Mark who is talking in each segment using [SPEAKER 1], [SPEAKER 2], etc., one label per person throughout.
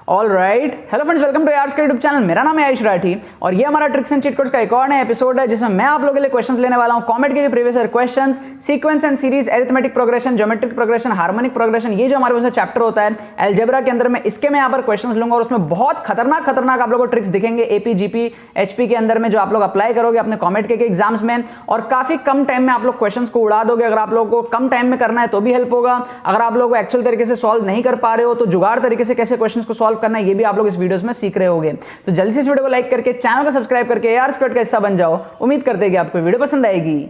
[SPEAKER 1] Alright, hello friends, welcome to यार्स का YouTube channel. मेरा नाम है आयुष राठी और ये हमारा ट्रिक्स एंड चीट कोड्स का एक और नया एपिसोड है जिसमें मैं आप लोगों के लिए क्वेश्चंस लेने वाला हूं। कॉमेट के previous year questions, sequence and series, arithmetic progression, geometric progression, harmonic progression, ये जो हमारे पास चैप्टर होता है अलजेब्रा के अंदर में, इसके मैं यहाँ पर क्वेश्चंस लूंगा और उसमें बहुत खतरनाक आप लोगों को ट्रिक्स दिखेंगे एपी, जीपी, एचपी के अंदर में, जो आप लोग अप्लाई करोगे अपने कॉमेट के एग्जाम्स में और काफी कम टाइम में आप लोग क्वेश्चंस को उड़ा दोगे। अगर आप लोगों को कम टाइम में करना है तो भी हेल्प होगा। अगर आप लोग एक्चुअल तरीके से सॉल्व नहीं कर पा रहे हो तो जुगाड़ तरीके से कैसे क्वेश्चंस को सॉल्व करना है ये भी आप लोग इस वीडियोस में सीख रहे होंगे। तो जल्दी से इस वीडियो को लाइक करके चैनल को सब्सक्राइब करके यार स्क्वाड का हिस्सा बन जाओ। उम्मीद करते हैं कि आपको वीडियो पसंद आएगी।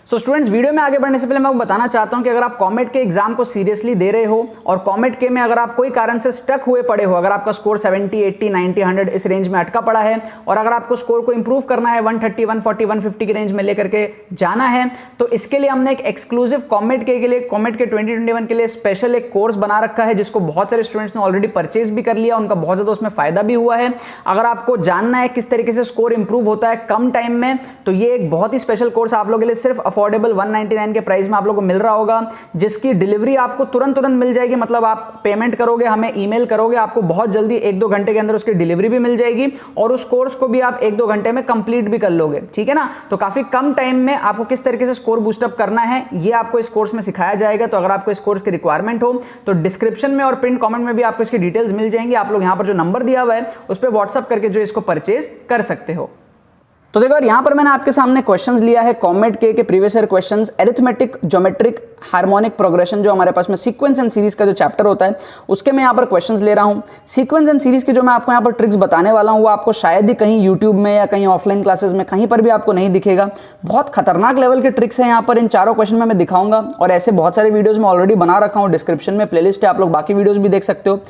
[SPEAKER 1] सो स्टूडेंट्स, वीडियो में आगे बढ़ने से पहले मैं आपको बताना चाहता हूं कि अगर आप कॉमेट के एग्जाम को सीरियसली दे रहे हो और कॉमेट के में अगर आप कोई कारण से स्टक हुए पड़े हो, अगर आपका स्कोर 70, 80, 90, 100 इस रेंज में अटका पड़ा है और अगर आपको स्कोर को इंप्रूव करना है 130, 140, 150 की रेंज में लेकर के जाना है, तो इसके लिए हमने एक एक्सक्लूसिव कॉमेट के लिए, कॉमेट के 2021 के लिए स्पेशल एक कोर्स बना रखा है जिसको बहुत सारे स्टूडेंट्स ने ऑलरेडी परचेज भी कर लिया, उनका बहुत ज्यादा उसमें फायदा भी हुआ है। अगर आपको जानना है किस तरीके से स्कोर इंप्रूव होता है कम टाइम में, तो ये एक बहुत ही स्पेशल कोर्स आप लोगों के लिए सिर्फ अफोर्डेबल 199 के प्राइस में आप लोगों को मिल रहा होगा, जिसकी डिलीवरी आपको तुरंत मिल जाएगी। मतलब आप पेमेंट करोगे, हमें ईमेल करोगे, आपको बहुत जल्दी 1-2 घंटे के अंदर उसकी डिलीवरी भी मिल जाएगी और उस कोर्स को भी आप 1-2 घंटे में कंप्लीट भी कर लोगे। ठीक है ना? तो काफी कम टाइम में आपको किस तरीके से स्कोर बूस्टअप करना है ये आपको इस कोर्स में सिखाया जाएगा। तो अगर आपको इस कोर्स की रिक्वायरमेंट हो तो डिस्क्रिप्शन में और पिन कमेंट में भी आपको इसकी डिटेल्स मिल जाएंगी। आप लोग यहां पर जो नंबर दिया हुआ है उस पर व्हाट्सअप करके जो इसको परचेज कर सकते हो। तो देखो, यहां पर मैंने आपके सामने क्वेश्चंस लिया है कॉमेट के previous year questions, arithmetic, geometric, harmonic progression, जो हमारे पास में सीक्वेंस एंड सीरीज का जो चैप्टर होता है उसके मैं यहां पर क्वेश्चंस ले रहा हूं। सीक्वेंस एंड सीरीज के जो मैं आपको यहां पर ट्रिक्स बताने वाला हूं वो आपको शायद ही कहीं यूट्यूब में या कहीं ऑफलाइन क्लासेस में कहीं पर भी आपको नहीं दिखेगा। बहुत खतरनाक लेवल के ट्रिक्स हैं यहां पर, इन चारों क्वेश्चन में मैं दिखाऊंगा और ऐसे बहुत सारे वीडियोज में ऑलरेडी बना रखा हूं। डिस्क्रिप्शन में प्लेलिस्ट है, आप लोग बाकी वीडियोज भी देख सकते हो।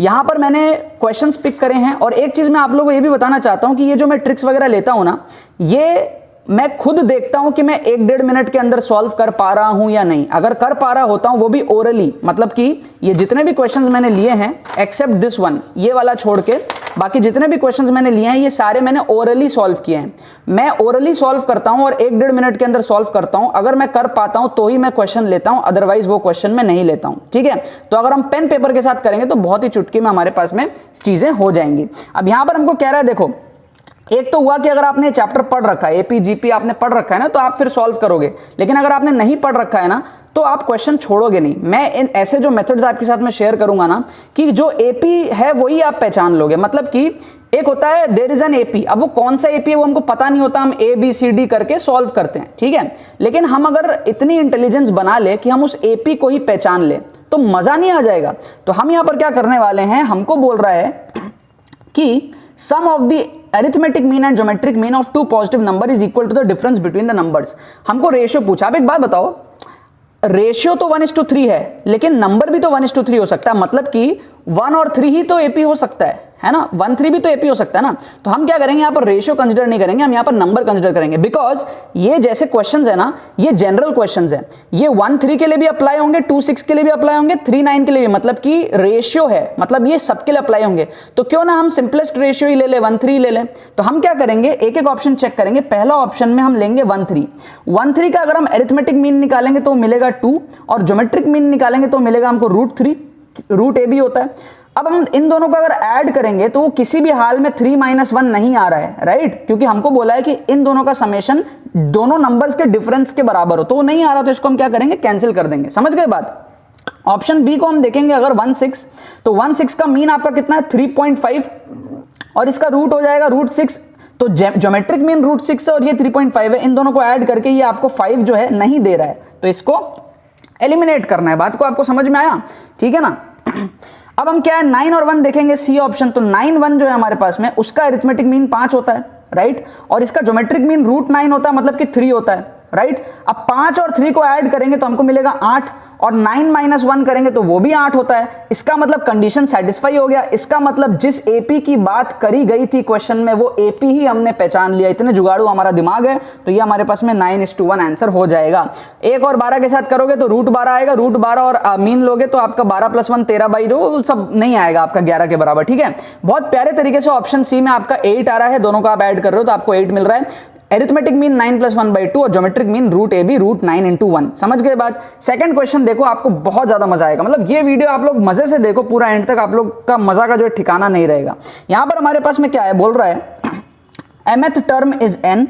[SPEAKER 1] यहां पर मैंने क्वेश्चंस पिक करे हैं और एक चीज मैं आप लोगों को ये भी बताना चाहता हूं कि ये जो मैं ट्रिक्स वगैरह लेता हूं ना, ये मैं खुद देखता हूं कि मैं 1-1.5 मिनट के अंदर सॉल्व कर पा रहा हूं या नहीं। अगर कर पा रहा होता हूं वो भी ओरली, मतलब कि ये जितने भी क्वेश्चंस मैंने लिए हैं एक्सेप्ट दिस वन, ये वाला छोड़ के बाकी जितने भी क्वेश्चंस मैंने लिए हैं ये सारे मैंने ओरली सॉल्व किए हैं। मैं ओरली सॉल्व करता हूं और 1-1.5 मिनट के अंदर सॉल्व करता हूं। अगर मैं कर पाता हूं तो ही मैं क्वेश्चन लेता हूं, अदरवाइज वो क्वेश्चन मैं नहीं लेता हूं। ठीक है? तो अगर हम पेन पेपर के साथ करेंगे तो बहुत ही चुटकी में हमारे पास में चीजें हो जाएंगी। अब यहां पर हमको कह रहा है, देखो, एक तो हुआ कि अगर आपने चैप्टर पढ़ रखा है, एपी, जीपी आपने पढ़ रखा है ना, तो आप फिर सॉल्व करोगे। लेकिन अगर आपने नहीं पढ़ रखा है ना तो आप क्वेश्चन छोड़ोगे नहीं। मैं इन ऐसे जो मेथड्स आपके साथ में शेयर करूंगा ना कि जो एपी है वही आप पहचान लोगे। मतलब कि एक होता है देयर इज एन एपी, अब वो कौन सा एपी है वो हमको पता नहीं होता, हम ABCD करके सॉल्व करते हैं। ठीक है? लेकिन हम अगर इतनी इंटेलिजेंस बना ले कि हम उस एपी को ही पहचान ले तो मजा नहीं आ जाएगा। तो हम यहां पर क्या करने वाले हैं, हमको बोल रहा है कि sum of the arithmetic mean and geometric mean of two positive number is equal to the difference between the numbers। हमको रेशियो पूछा। अब एक बात बताओ, रेशियो तो 1:3 है लेकिन नंबर भी तो 1:3 हो सकता है। मतलब कि 1 और 3 ही तो एपी हो सकता है ना? 1, 3 भी तो एपी हो सकता है ना? तो हम क्या करेंगे, यहाँ पर रेशियो कंसिडर नहीं करेंगे, हम यहाँ पर नंबर कंसिडर करेंगे। बिकॉज ये जैसे क्वेश्चंस है ना, ये जनरल क्वेश्चंस है, ये 1-3 के लिए भी अप्लाई होंगे, 2-6 के लिए भी अप्लाई होंगे, 3-9 के लिए भी। मतलब कि रेशियो है, मतलब ये सबके लिए अप्लाई होंगे। तो क्यों ना हम सिंपलेस्ट रेशियो ही ले ले, 1-3 ले लें। तो हम क्या करेंगे, एक एक ऑप्शन चेक करेंगे। पहला ऑप्शन में हम लेंगे 1-3। 1-3 का अगर हम अरिथमेटिक मीन निकालेंगे तो मिलेगा 2 और ज्योमेट्रिक मीन निकालेंगे तो मिलेगा हमको √3, √a भी होता है। अब हम इन दोनों को अगर ऐड करेंगे तो वो किसी भी हाल में 3-1 नहीं आ रहा है, राइट? क्योंकि हमको बोला है कि इन दोनों का समेशन दोनों नंबर्स के डिफरेंस के बराबर हो, तो वो नहीं आ रहा, तो इसको हम क्या करेंगे, कैंसिल कर देंगे। समझ गए बात? ऑप्शन बी को हम देखेंगे अगर 1-6, तो 1-6 का मीन आपका कितना है, 3.5 और इसका रूट हो जाएगा √6। तो ज्योमेट्रिक मीन √6 है और ये 3.5 है, इन दोनों को ऐड करके ये आपको 5 जो है नहीं दे रहा है, तो इसको एलिमिनेट करना है। बात को आपको समझ में आया? ठीक है ना? अब हम क्या है, 9 और 1 देखेंगे, सी ऑप्शन। तो 9-1 जो है हमारे पास में, उसका अरिथमेटिक मीन 5 होता है, राइट? और इसका ज्योमेट्रिक मीन √9 होता है, मतलब कि 3 होता है, राइट? अब 5 और 3 को ऐड करेंगे तो हमको मिलेगा 8 और 9 - 1 करेंगे तो वो भी 8 होता है। इसका मतलब कंडीशन सेटिस्फाई हो गया। इसका मतलब जिस एपी की बात करी गई थी क्वेश्चन में वो एपी ही हमने पहचान लिया। इतने जुगाड़ू हमारा दिमाग है, तो ये हमारे पास में 9:1 आंसर हो जाएगा। 1 और 12 के साथ करोगे तो √12 आएगा, √12 और मीन लोगे तो आपका 12 + 1 13 बाई जो सब नहीं आएगा आपका 11 के बराबर। ठीक है, बहुत प्यारे तरीके से ऑप्शन सी में आपका 8 आ रहा है, दोनों को आप ऐड कर रहे हो तो आपको 8 मिल रहा है। एरिथमेटिक मीन 9 + 1/2 और ज्योमेट्रिक मीन √AB √9 × 1। समझ गए बात। सेकंड क्वेश्चन देखो, आपको बहुत ज्यादा मजा आएगा, मतलब ये वीडियो आप लोग मजे से देखो पूरा एंड तक, आप लोग का मजा का जो ठिकाना नहीं रहेगा। यहां पर हमारे पास में क्या है, बोल रहा है mth term is n,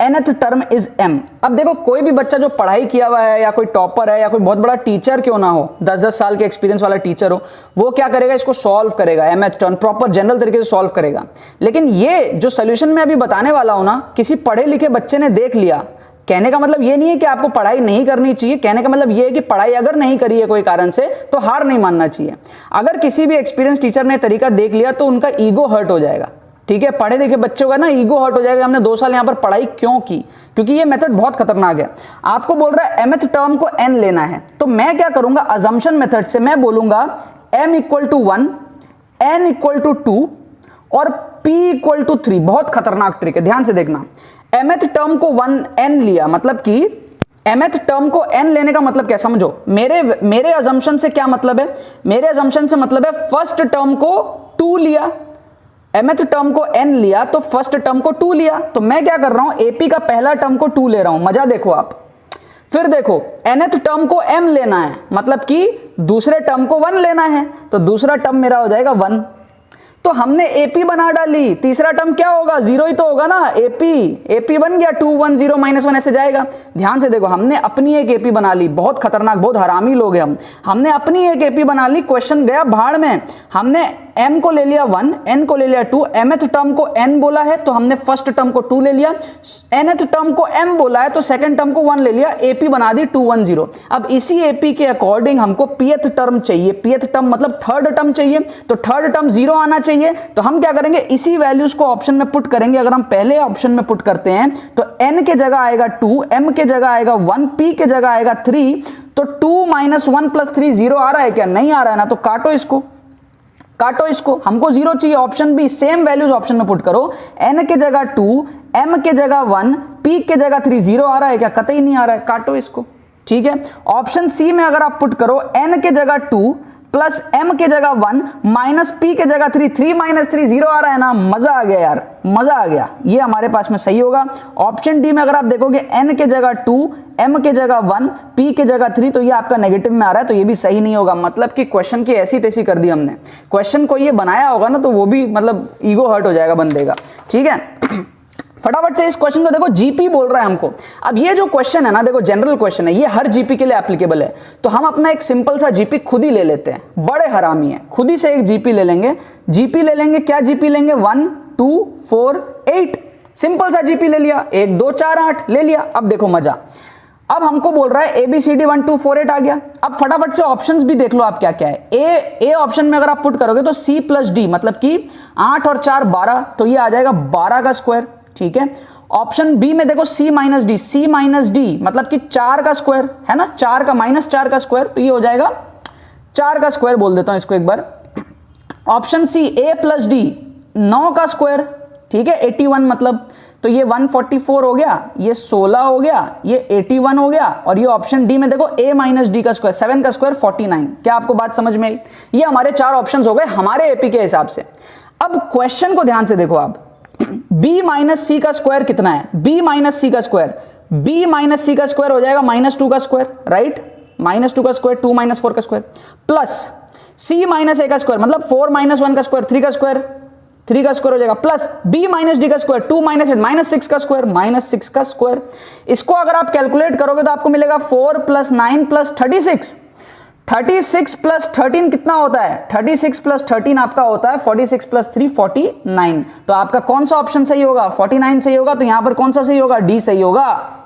[SPEAKER 1] nth term is m। अब देखो कोई भी बच्चा जो पढ़ाई किया हुआ है या कोई टॉपर है या कोई बहुत बड़ा टीचर क्यों ना हो, 10-10 साल के एक्सपीरियंस वाला टीचर हो, वो क्या करेगा, इसको सॉल्व करेगा, mth टर्म प्रॉपर जनरल तरीके से सॉल्व करेगा। लेकिन ये जो सोल्यूशन मैं अभी बताने वाला हूं ना, किसी पढ़े लिखे बच्चे ने देख लिया, कहने का मतलब ये नहीं है कि आपको पढ़ाई नहीं करनी चाहिए, कहने का मतलब ये है कि पढ़ाई अगर नहीं करी है कोई कारण से तो हार नहीं मानना चाहिए। अगर किसी भी एक्सपीरियंस टीचर ने तरीका देख लिया तो उनका ईगो हर्ट हो जाएगा। ठीक है, पढ़े लिखे बच्चों का ना ईगो हर्ट हो जाएगा, हमने 2 साल यहां पर पढ़ाई क्यों की, क्योंकि ये मेथड बहुत खतरनाक है। आपको बोल रहा है mth टर्म को n लेना है, तो मैं क्या करूंगा, अजम्पशन मेथड से मैं बोलूंगा m = 1, n = 2 और p = 3। बहुत खतरनाक ट्रिक है, ध्यान से देखना। mth टर्म को 1n लिया, मतलब कि mth टर्म को n लेने का मतलब क्या, समझो। मेरे अजम्पशन से क्या मतलब है, मेरे अजम्पशन से मतलब है फर्स्ट टर्म को 2 लिया, mth टर्म को n लिया तो फर्स्ट टर्म को 2 लिया, तो मैं क्या कर रहा हूं, AP का पहला टर्म को 2 ले रहा हूं। मजा देखो आप। फिर देखो nth टर्म को m लेना है, मतलब कि दूसरे टर्म को 1 लेना है, तो दूसरा टर्म मेरा हो जाएगा 1। तो हमने AP बना डाली, तीसरा टर्म क्या होगा, 0 ही तो होगा ना, AP बन गया, 2 1 0 -1 ऐसे जाएगा। ध्यान से देखो, हमने अपनी एक AP बना ली, बहुत खतरनाक, बहुत हरामी लोग हैं हम। हमने अपनी एक AP बना ली, क्वेश्चन गया भाड़ में। हमने m को ले लिया 1, n को ले लिया 2, mth टर्म को n बोला है तो हमने फर्स्ट टर्म को 2 ले लिया, nth टर्म को m बोला है तो सेकंड टर्म को 1 ले लिया, AP बना दी 2 1 0। अब इसी AP के अकॉर्डिंग हमको pth टर्म चाहिए, pth टर्म मतलब थर्ड टर्म चाहिए, तो थर्ड टर्म 0 आना चाहिए। तो हम क्या करेंगे, इसी वैल्यूज को ऑप्शन में पुट करेंगे। अगर हम पहले ऑप्शन में पुट करते हैं तो n के जगह आएगा 2, m के जगह आएगा 1, p के जगह आएगा 3, तो 2 - 1 + 3 0 आ रहा है क्या, नहीं आ रहा है ना, तो काटो इसको, काटो इसको, हमको 0 चाहिए। Option B, same values option में पुट करो, n के जगह 2, m के जगह 1, p के जगह 3, 0 आ रहा है क्या, कतई नहीं आ रहा है, काटो इसको। ठीक है, ऑप्शन सी में अगर आप पुट करो, n के जगह 2 प्लस m के जगह 1 माइनस p के जगह 3, 3 - 3 0 आ रहा है ना, मजा आ गया यार, मजा आ गया, ये हमारे पास में सही होगा। ऑप्शन डी में अगर आप देखोगे n के जगह 2, m के जगह 1, p के जगह 3, तो ये आपका नेगेटिव में आ रहा है, तो ये भी सही नहीं होगा। मतलब कि क्वेश्चन की ऐसी तैसी कर दी हमने, क्वेश्चन को ये बनाया होगा ना तो वो भी मतलब ईगो हर्ट हो जाएगा बंदे का। ठीक है, फटाफट से इस क्वेश्चन को देखो, जीपी बोल रहा है हमको। अब ये जो क्वेश्चन है ना, देखो जनरल क्वेश्चन है, ये हर जीपी के लिए एप्लीकेबल है, तो हम अपना एक सिंपल सा जीपी खुद ही ले लेते हैं, बड़े हरामी है, खुद ही से एक जीपी ले लेंगे। जीपी ले लेंगे, क्या जीपी लेंगे, 1 2 4 8, सिंपल सा जीपी ले लिया, 1 2 4 8 ले लिया। अब देखो मजा, अब हमको बोल रहा है ABCD 1 2 4 8 आ गया। अब फटाफट से ऑप्शंस भी देख लो आप क्या क्या है। ए ऑप्शन में अगर आप पुट करोगे तो C + D, मतलब कि 8 और 4 12, तो ये आ जाएगा 12 का स्क्वायर। ठीक है, ऑप्शन बी में देखो C - D, C - D मतलब कि 4 का स्क्वायर है ना, 4 का -4 का स्क्वायर, तो ये हो जाएगा 4 का स्क्वायर, बोल देता हूं इसको एक बार। ऑप्शन सी A + D 9 का स्क्वायर, ठीक है, 81 मतलब, तो ये 144 हो गया, ये 16 हो गया, ये 81 हो गया, और ये ऑप्शन डी में देखो A - D का स्क्वायर, 7 का स्क्वायर 49। क्या आपको बात समझ में आई? ये हमारे 4 ऑप्शंस हो गए हमारे एपी के हिसाब से। अब क्वेश्चन को ध्यान से देखो आप, B - C का स्क्वायर कितना है, B - C का स्क्वायर, B - C का स्क्वायर हो जाएगा -2 का स्क्वायर, राइट, -2 का स्क्वायर, 2 - 4 का स्क्वायर, प्लस C - A का स्क्वायर मतलब 4 - 1 का स्क्वायर, 3 का स्क्वायर, 3 का स्क्वायर हो जाएगा, प्लस B - D का स्क्वायर, 2 - 8 -6 का स्क्वायर, -6 का स्क्वायर। इसको अगर आप कैलकुलेट करोगे तो आपको मिलेगा 4 + 9 + 36, 36 + 13 कितना होता है, 36 + 13 आपका होता है 46 + 3 49। तो आपका कौन सा ऑप्शन सही होगा, 49 सही होगा। तो यहां पर कौन सा सही होगा, डी सही होगा।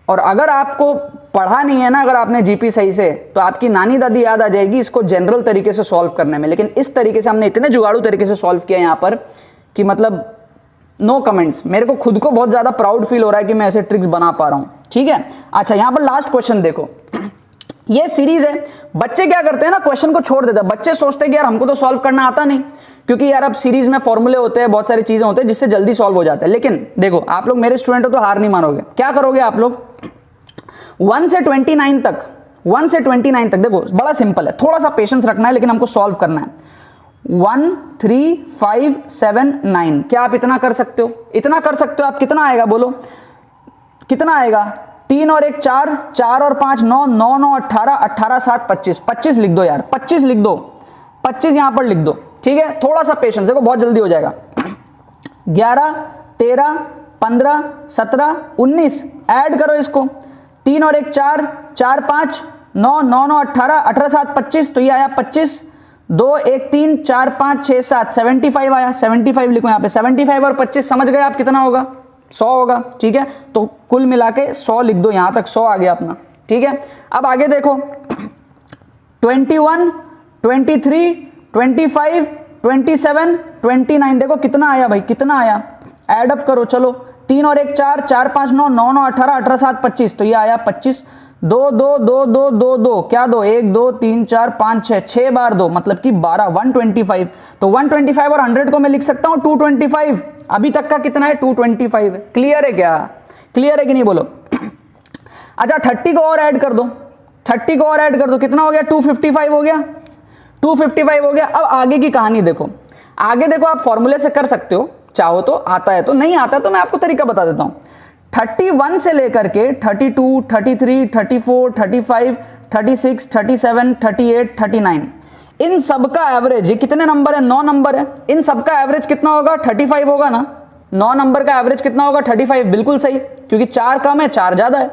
[SPEAKER 1] और अगर आपको पढ़ा नहीं है ना, अगर आपने जीपी सही से, तो आपकी नानी दादी याद आ जाएगी इसको जनरल तरीके से सॉल्व करने में। लेकिन इस तरीके से हमने इतने जुगाड़ू तरीके से सॉल्व किया यहां पर कि मतलब नो कमेंट्स। मेरे को खुद को बहुत ज्यादा प्राउड फील हो रहा है कि मैं ऐसे ट्रिक्स बना पा रहा हूं। ठीक है, अच्छा यहां पर लास्ट क्वेश्चन देखो, ये सीरीज है। बच्चे क्या करते हैं ना, क्वेश्चन को छोड़ देते हैं। बच्चे सोचते हैं कि यार हमको तो सॉल्व करना आता नहीं, क्योंकि यार अब सीरीज में फॉर्मूले होते हैं, बहुत सारी चीजें होते हैं जिससे जल्दी सॉल्व हो जाता है। लेकिन देखो आप लोग मेरे स्टूडेंट हो तो हार नहीं मानोगे। क्या करोगे आप लोग, 1 से 29 तक देखो बड़ा सिंपल है, थोड़ा सा पेशेंस रखना है लेकिन हमको सॉल्व करना है। 13579। क्या आप इतना कर सकते हो? इतना कर सकते हो आप? कितना आएगा बोलो, कितना आएगा? 3 और 1 4, 4 और 5 9, 9 9 18, 18 7 25, 25 लिख दो यार, 25 लिख दो, 25 यहां पर लिख दो, ठीक है। थोड़ा सा पेशेंस, देखो बहुत जल्दी हो जाएगा। 11 13 15 17 19, ऐड करो इसको, 3 और 1 4, 4 5 9, 9 9 18, 18 7 25, तो ये आया 25, 2 1 3 4 5 6 7, 75 आया। 75 लिखो यहाँ पे, 75 और 25 समझ गए आप कितना होगा? 100 होगा, ठीक है। तो कुल मिला के 100 लिख दो, यहां तक 100 आ गया अपना, ठीक है। अब आगे देखो 21 23 25 27 29, देखो कितना आया भाई, कितना आया? ऐड अप करो, चलो 3 और 1 4, 4 5 9, 9 9 18, 18 7 25, तो ये आया 25, 2 2 2 2 2 2, क्या 2 1 2 3 4 5 6, 6 बार 2 मतलब कि 12, 125। तो 125 और 100 को मैं लिख सकता हूं 225। अभी तक का कितना है? 225 है। क्लियर है क्या? क्लियर है कि नहीं बोलो? अच्छा 30 को और ऐड कर दो, 30 को और ऐड कर दो, कितना हो गया? 255 हो गया, 255 हो गया। अब आगे की कहानी देखो, आगे देखो, आप फॉर्मूले से कर सकते हो चाहो तो, आता है तो, नहीं आता तो मैं आपको तरीका बता देता हूं। 31 से लेकर के 32 33 34 35 36 37 38 39, इन सबका एवरेज, ये कितने नंबर है? 9 नंबर है। इन सबका एवरेज कितना होगा? 35 होगा ना। 9 नंबर का एवरेज कितना होगा? 35, बिल्कुल सही, क्योंकि 4 कम है 4 ज्यादा है।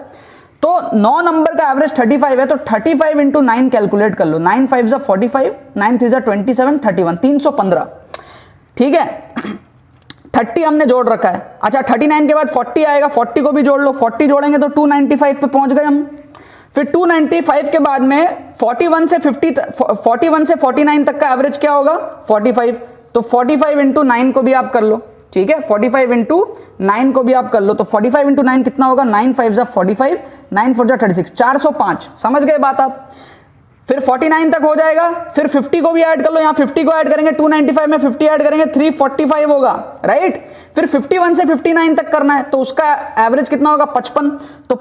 [SPEAKER 1] तो 9 नंबर का एवरेज 35 है, तो 35 इंटू 9 कैलकुलेट कर लो। 9 5 जा 45, 9 3 जा 27, 31, 315, ठीक है। 30 हमने जोड़ रखा है। अच्छा 39 के बाद 40 आएगा, 40 को भी जोड़ लो, 40 जोड़ेंगे तो 295 पे पहुंच गए हम। फिर 295 के बाद में 41 से 49 तक का एवरेज क्या होगा? 45, तो 45 इंटू 9 को भी आप कर लो, ठीक है। 45 इंटू 9 को भी आप कर लो, तो 45 इंटू 9 कितना होगा? 9 5 जा 45, 9 4 जा 36, 405। समझ गए बात आप? फिर 49 तक हो जाएगा, फिर 50 को भी ऐड कर लो, यहां 50 को ऐड करेंगे, 295 में 50 ऐड करेंगे, 345 होगा, राइट। फिर 51 से 59 तक करना है, तो उसका एवरेज कितना होगा? 55, तो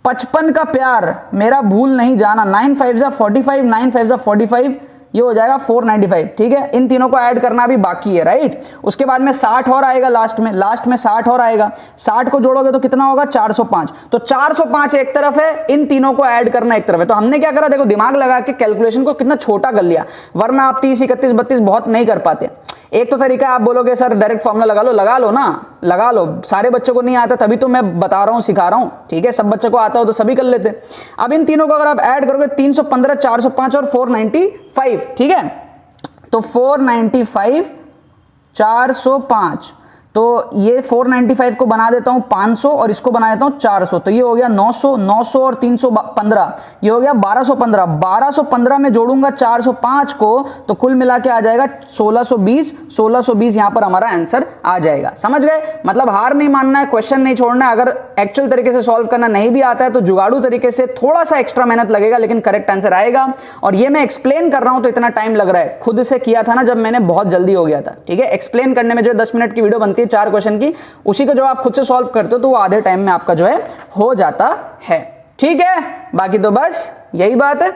[SPEAKER 1] 55 का प्यार मेरा भूल नहीं जाना, 9 5 जा 45, 9 5 जा 45, ये हो जाएगा 495, ठीक है। इन तीनों को ऐड करना भी बाकी है, राइट। उसके बाद में 60 और आएगा लास्ट में 60 और आएगा, 60 को जोड़ोगे तो कितना होगा? 405। तो 405 एक तरफ है, इन तीनों को ऐड करना एक तरफ है। तो हमने क्या करा, देखो दिमाग लगा के कैलकुलेशन को कितना छोटा कर लिया, वरना आप 30 31 32 बहुत नहीं कर पाते। एक तो तरीका आप बोलोगे सर डायरेक्ट फॉर्मूला लगा लो ना, लगा लो। सारे बच्चों को नहीं आता, तभी तो मैं बता रहा हूं, सिखा रहा हूं, ठीक है। सब बच्चों को आता हो तो सभी कर लेते। अब इन तीनों को अगर आप ऐड करोगे 315, 405 और 495, ठीक है। तो 495 405, तो ये 495 को बना देता हूं 500 और इसको बना देता हूं 400, तो ये हो गया 900, 900 और 315, ये हो गया 1215। 1215 में जोड़ूंगा 405 को, तो कुल मिला के आ जाएगा 1620। 1620 यहां पर हमारा आंसर आ जाएगा। समझ गए? मतलब हार नहीं मानना है, क्वेश्चन नहीं छोड़ना है। अगर एक्चुअल तरीके से सॉल्व करना नहीं भी आता है तो जुगाड़ू तरीके से थोड़ा सा एक्स्ट्रा मेहनत लगेगा, लेकिन करेक्ट आंसर आएगा। और ये मैं एक्सप्लेन कर रहा हूं तो इतना टाइम लग रहा है, खुद से किया था ना जब मैंने, बहुत जल्दी हो गया था, ठीक है। एक्सप्लेन करने में जो 10 मिनट की वीडियो बनती है 4 क्वेश्चन की, उसी को जो आप खुद से सॉल्व करते हो तो वो आधे टाइम में आपका जो है हो जाता है, ठीक है। बाकी तो बस यही बात है।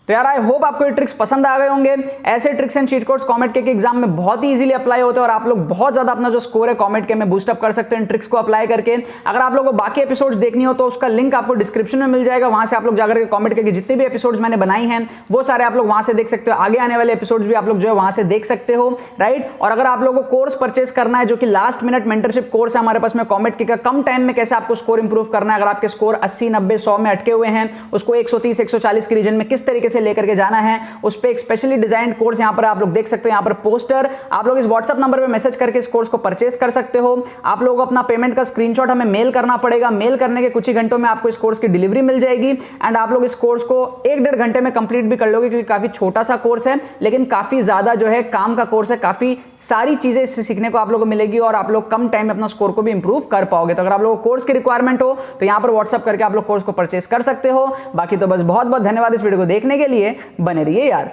[SPEAKER 1] तो यार आई होप आपको ये ट्रिक्स पसंद आ गए होंगे। ऐसे tricks and cheat codes comet के एग्जाम में बहुत ही इजीली अप्लाई होते हैं और आप लोग बहुत ज्यादा अपना जो स्कोर है कॉमेट के में बूस्ट अप कर सकते हैं इन ट्रिक्स को अप्लाई करके। अगर आप लोगों को बाकी एपिसोड्स देखनी हो तो उसका लिंक आपको डिस्क्रिप्शन में मिल जाएगा, वहां से आप लोग जाकर के कॉमेट के जितने भी एपिसोड्स मैंने बनाई हैं वो सारे आप लोग वहां से देख सकते हो। आगे आने वाले एपिसोड्स भी आप लोग जो है वहां से देख सकते हो, राइट। और अगर आप लोगों को कोर्स परचेस करना है जो कि लास्ट मिनट मेंटरशिप कोर्स है हमारे पास में कॉमेट के, कम टाइम में कैसे आपको स्कोर इंप्रूव करना है, अगर आपके स्कोर 80 90 100 में अटके हुए हैं, उसको 130 140 के रीजन में किस तरीके से लेकर के जाना है, उस पे एक स्पेशली डिजाइन कोर्स यहां पर आप लोग देख सकते हो। यहां पर पोस्टर, आप लोग इस व्हाट्सएप नंबर पे मैसेज करके इस कोर्स को परचेस कर सकते हो। आप लोगों को अपना पेमेंट का स्क्रीनशॉट हमें मेल करना पड़ेगा, मेल करने के कुछ ही घंटों में आपको इस कोर्स की डिलीवरी मिल जाएगी एंड आप लोग इस कोर्स को 1-1.5 घंटे में कंप्लीट भी कर लोगे, क्योंकि काफी छोटा सा कोर्स है लेकिन काफी ज्यादा जो है काम का कोर्स है, काफी सारी चीजें इससे सीखने को आप लोगों को मिलेगी और आप लोग कम टाइम में अपना स्कोर को भी इंप्रूव कर पाओगे। तो अगर आप लोगों को कोर्स की रिक्वायरमेंट हो तो यहां पर व्हाट्सएप करके आप लोग कोर्स को परचेस कर सकते हो। बाकी तो बस बहुत बहुत धन्यवाद इस वीडियो को देखने के लिए, बने रहिए यार।